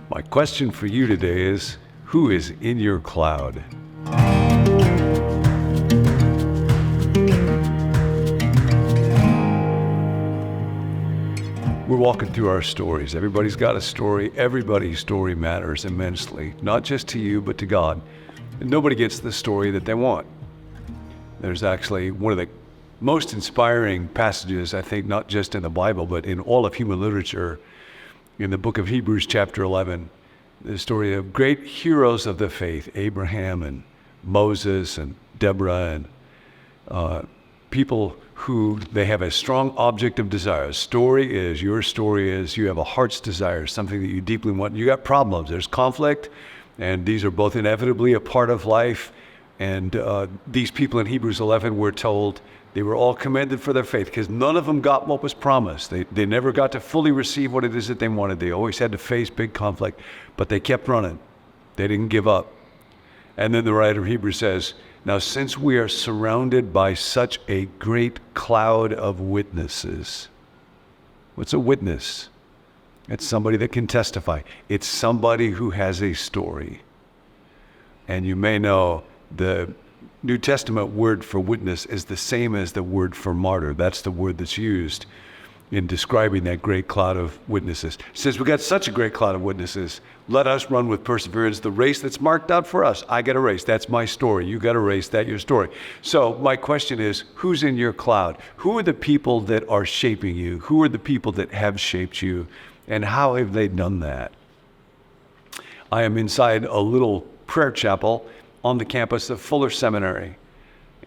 My question for you today is, who is in your cloud? We're walking through our stories. Everybody's got a story. Everybody's story matters immensely, not just to you, but to God. And nobody gets the story that they want. There's actually one of the most inspiring passages, I think, not just in the Bible, but in all of human literature, in the book of Hebrews chapter 11, the story of great heroes of the faith, Abraham and Moses and Deborah, and people who they have a strong object of desire. Your story is you have a heart's desire, something that you deeply want. You got problems, there's conflict, and these are both inevitably a part of life. And these people in Hebrews 11 were told they were all commended for their faith because none of them got what was promised. They never got to fully receive what it is that they wanted. They always had to face big conflict, but they kept running. They didn't give up. And then the writer of Hebrews says, now since we are surrounded by such a great cloud of witnesses. What's a witness? It's somebody that can testify. It's somebody who has a story. And you may know the New Testament word for witness is the same as the word for martyr. That's the word that's used in describing that great cloud of witnesses. Since we got such a great cloud of witnesses, let us run with perseverance the race that's marked out for us. I got a race. That's my story. You got a race. That's your story. So my question is, who's in your cloud? Who are the people that are shaping you? Who are the people that have shaped you? And how have they done that? I am inside a little prayer chapel on the campus of Fuller Seminary.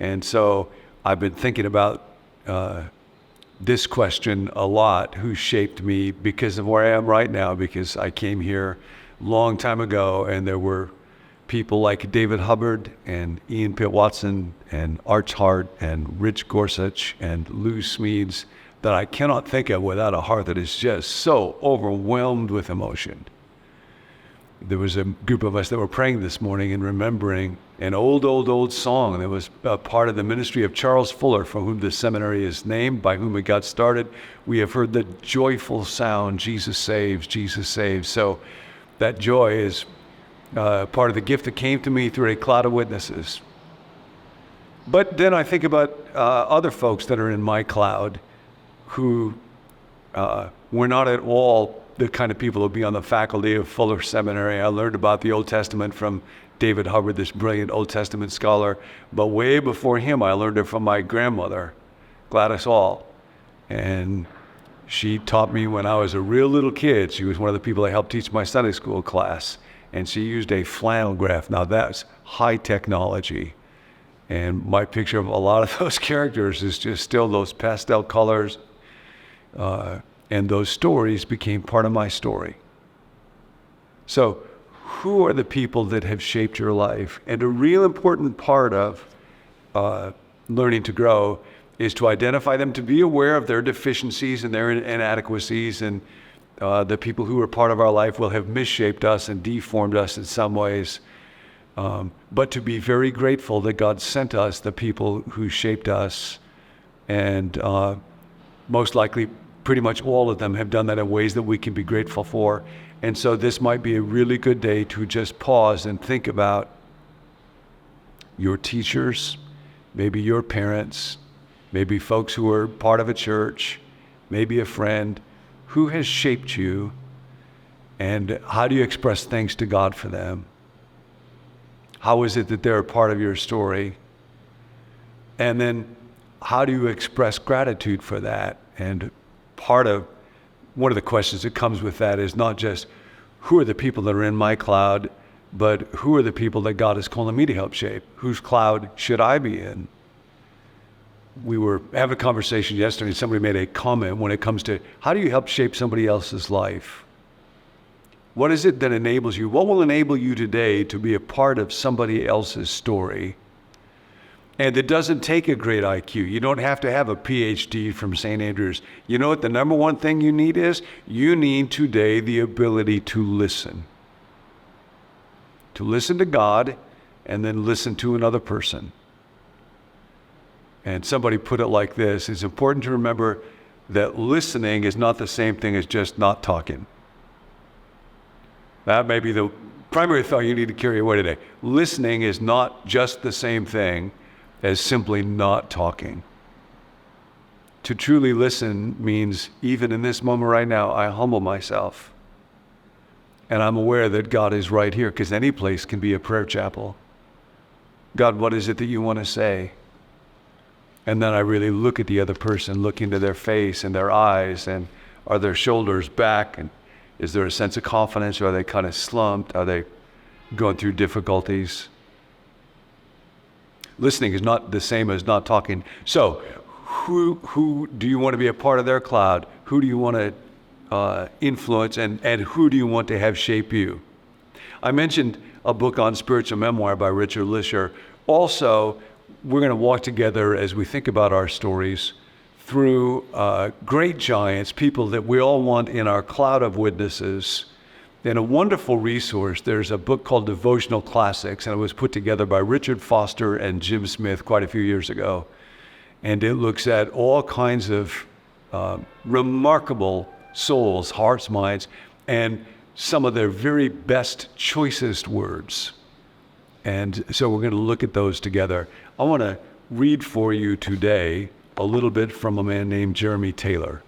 And so I've been thinking about this question a lot, who shaped me, because of where I am right now, because I came here a long time ago and there were people like David Hubbard and Ian Pitt Watson and Arch Hart and Rich Gorsuch and Lou Smedes that I cannot think of without a heart that is just so overwhelmed with emotion. There was a group of us that were praying this morning and remembering an old song that was a part of the ministry of Charles Fuller, from whom the seminary is named, by whom it got started. We have heard the joyful sound, Jesus saves, Jesus saves. So that joy is part of the gift that came to me through a cloud of witnesses. But then I think about other folks that are in my cloud who were not at all the kind of people who will be on the faculty of Fuller Seminary. I learned about the Old Testament from David Hubbard, this brilliant Old Testament scholar. But way before him, I learned it from my grandmother, Gladys Hall. And she taught me when I was a real little kid. She was one of the people I helped teach my Sunday school class. And she used a flannel graph. Now that's high technology. And my picture of a lot of those characters is just still those pastel colors. And those stories became part of my story. So who are the people that have shaped your life? And a real important part of learning to grow is to identify them, to be aware of their deficiencies and their inadequacies. And the people who are part of our life will have misshaped us and deformed us in some ways. But to be very grateful that God sent us the people who shaped us. And most likely, pretty much all of them have done that in ways that we can be grateful for. And so this might be a really good day to just pause and think about your teachers, maybe your parents, maybe folks who are part of a church, maybe a friend. Who has shaped you, and how do you express thanks to God for them? How is it that they're a part of your story? And then how do you express gratitude for that? And one of the questions that comes with that is not just who are the people that are in my cloud, but who are the people that God is calling me to help shape? Whose cloud should I be in? We were having a conversation yesterday, and somebody made a comment when it comes to how do you help shape somebody else's life? What is it that enables you? What will enable you today to be a part of somebody else's story? And it doesn't take a great IQ. You don't have to have a PhD from St. Andrews. You know what the number one thing you need is? You need today the ability to listen. To listen to God and then listen to another person. And somebody put it like this: it's important to remember that listening is not the same thing as just not talking. That may be the primary thought you need to carry away today. Listening is not just the same thing as simply not talking. To truly listen means, even in this moment right now, I humble myself. And I'm aware that God is right here, because any place can be a prayer chapel. God, what is it that you want to say? And then I really look at the other person, look into their face and their eyes, and are their shoulders back? And is there a sense of confidence? Or are they kind of slumped? Are they going through difficulties? Listening is not the same as not talking. So, who do you want to be a part of their cloud? Who do you want to influence, and who do you want to have shape you? I mentioned a book on spiritual memoir by Richard Lisher. Also, we're going to walk together as we think about our stories through great giants, people that we all want in our cloud of witnesses. And a wonderful resource, there's a book called Devotional Classics, and it was put together by Richard Foster and Jim Smith quite a few years ago. And it looks at all kinds of remarkable souls, hearts, minds, and some of their very best, choicest words. And so we're going to look at those together. I want to read for you today a little bit from a man named Jeremy Taylor.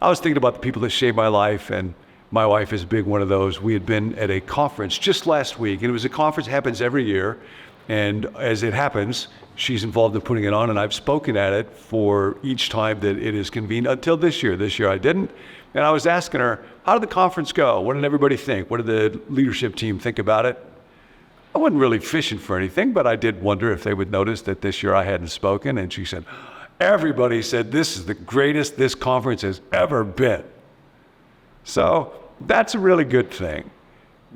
I was thinking about the people that shaped my life, and my wife is a big one of those. We had been at a conference just last week, and it was a conference that happens every year. And as it happens, she's involved in putting it on, and I've spoken at it for each time that it is convened until this year. This year I didn't. And I was asking her, how did the conference go? What did everybody think? What did the leadership team think about it? I wasn't really fishing for anything, but I did wonder if they would notice that this year I hadn't spoken. And she said, everybody said this is the greatest this conference has ever been. So that's a really good thing,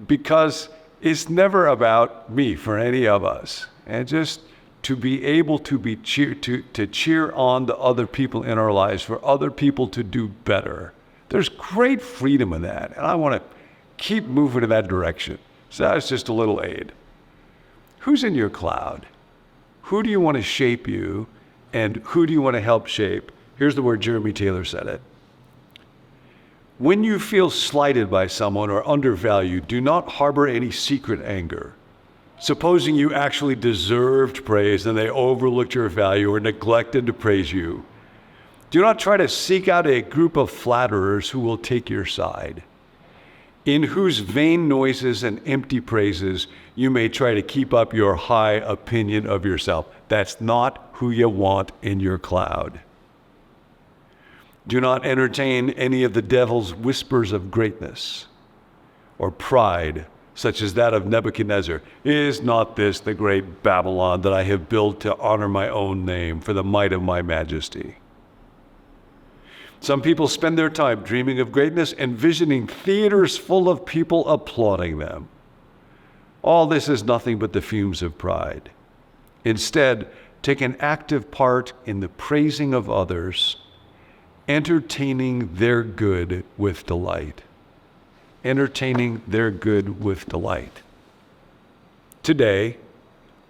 because it's never about me for any of us. And just to be able to be to cheer on the other people in our lives, for other people to do better. There's great freedom in that, and I want to keep moving in that direction. So that's just a little aid. Who's in your cloud? Who do you want to shape you, and who do you want to help shape? Here's the word Jeremy Taylor said it. When you feel slighted by someone or undervalued, do not harbor any secret anger. Supposing you actually deserved praise and they overlooked your value or neglected to praise you, do not try to seek out a group of flatterers who will take your side, in whose vain noises and empty praises you may try to keep up your high opinion of yourself. That's not who you want in your cloud. Do not entertain any of the devil's whispers of greatness or pride, such as that of Nebuchadnezzar. Is not this the great Babylon that I have built to honor my own name for the might of my majesty? Some people spend their time dreaming of greatness, envisioning theaters full of people applauding them. All this is nothing but the fumes of pride. Instead, take an active part in the praising of others, entertaining their good with delight. Entertaining their good with delight. Today,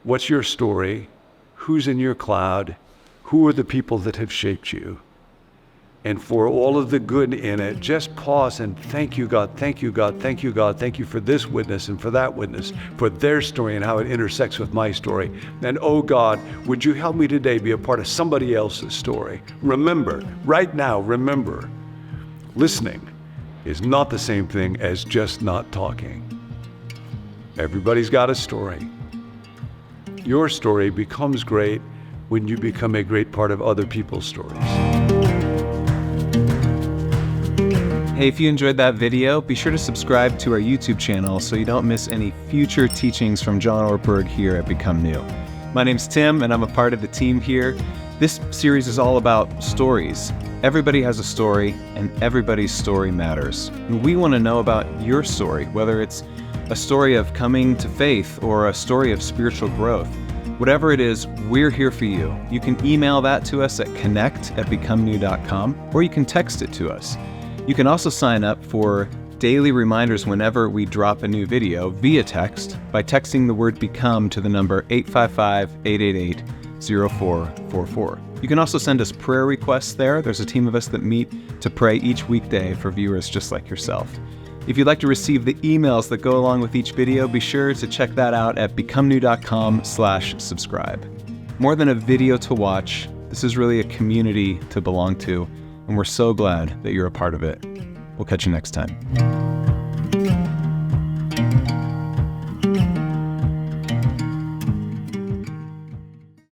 what's your story? Who's in your cloud? Who are the people that have shaped you? And for all of the good in it, just pause and thank you, God, thank you, God, thank you, God, thank you for this witness and for that witness, for their story and how it intersects with my story. And oh God, would you help me today be a part of somebody else's story? Remember, right now, remember, listening is not the same thing as just not talking. Everybody's got a story. Your story becomes great when you become a great part of other people's stories. Hey, if you enjoyed that video, be sure to subscribe to our YouTube channel so you don't miss any future teachings from John Ortberg here at Become New. My name's Tim, and I'm a part of the team here. This series is all about stories. Everybody has a story, and everybody's story matters. And we want to know about your story, whether it's a story of coming to faith or a story of spiritual growth. Whatever it is, we're here for you. You can email that to us at connect@becomenew.com, or you can text it to us. You can also sign up for daily reminders whenever we drop a new video via text by texting the word BECOME to the number 855-888-0444. You can also send us prayer requests there. There's a team of us that meet to pray each weekday for viewers just like yourself. If you'd like to receive the emails that go along with each video, be sure to check that out at becomenew.com/subscribe. More than a video to watch, this is really a community to belong to, and we're so glad that you're a part of it. We'll catch you next time.